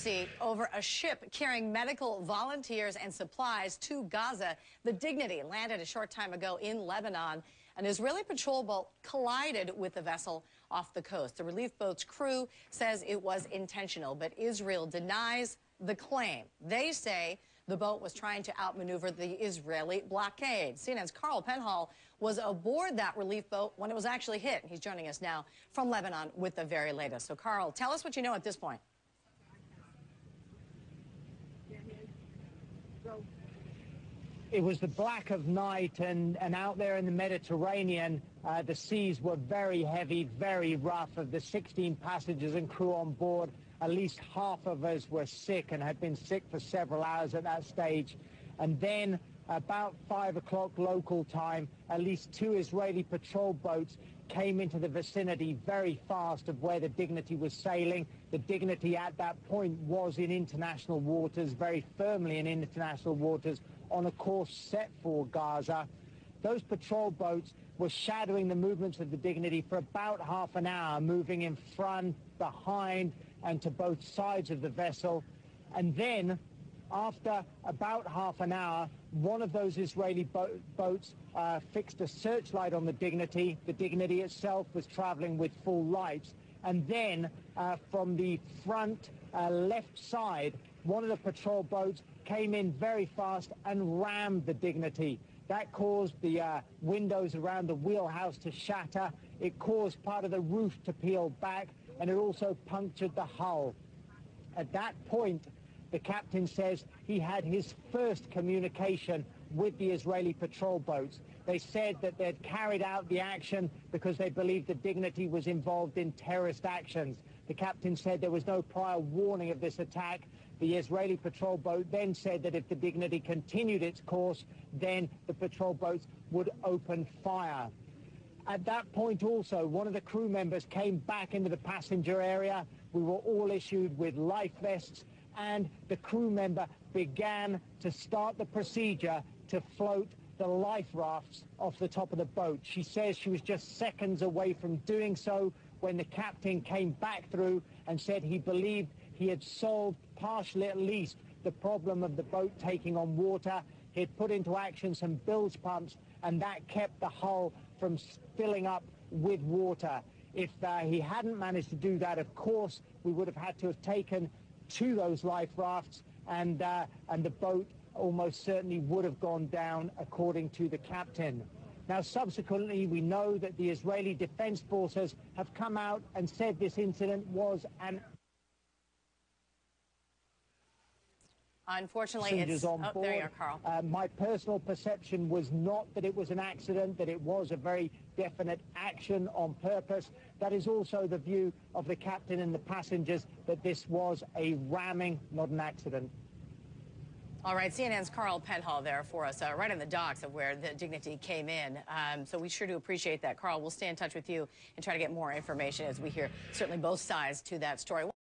Sea over a ship carrying medical volunteers and supplies to Gaza. The Dignity landed a short time ago in Lebanon. An Israeli patrol boat collided with the vessel off the coast. The relief boat's crew says it was intentional, but Israel denies the claim. They say the boat was trying to outmaneuver the Israeli blockade. CNN's Carl Penhall was aboard that relief boat when it was actually hit. He's joining us now from Lebanon with the very latest. So, Carl, tell us what you know at this point. It was the black of night, and out there in the Mediterranean, the seas were very heavy, very rough. Of the 16 passengers and crew on board, at least half of us were sick and had been sick for several hours at that stage. And then, about 5 o'clock local time, at least 2 Israeli patrol boats came into the vicinity very fast of where the Dignity was sailing. The Dignity at that point was in international waters, very firmly in international waters, on a course set for Gaza. Those patrol boats were shadowing the movements of the Dignity for about half an hour, moving in front, behind, and to both sides of the vessel. And then, after about half an hour, one of those Israeli boats fixed a searchlight on the Dignity. The Dignity itself was traveling with full lights. And then, from the front left side, one of the patrol boats came in very fast and rammed the Dignity. That caused the windows around the wheelhouse to shatter. It caused part of the roof to peel back, and it also punctured the hull. At that point, the captain says he had his first communication with the Israeli patrol boats. They said that they'd carried out the action because they believed the Dignity was involved in terrorist actions. The captain said there was no prior warning of this attack. The Israeli patrol boat then said that if the Dignity continued its course, then the patrol boats would open fire. At that point also, one of the crew members came back into the passenger area. We were all issued with life vests, and the crew member began to start the procedure to float the life rafts off the top of the boat. She says she was just seconds away from doing so when the captain came back through and said he believed he had solved, partially at least, the problem of the boat taking on water. He had put into action some bilge pumps, and that kept the hull from filling up with water. If he hadn't managed to do that, of course, we would have had to have taken to those life rafts, and the boat almost certainly would have gone down, according to the captain. Now, subsequently, we know that the Israeli Defense Forces have come out and said this incident was an... Unfortunately, it's... on board. There you are, Carl. My personal perception was not that it was an accident, that it was a very definite action on purpose. That is also the view of the captain and the passengers, that this was a ramming, not an accident. All right, CNN's Carl Penhall there for us, right on the docks of where the Dignity came in. So we sure do appreciate that, Carl. We'll stay in touch with you and try to get more information as we hear certainly both sides to that story.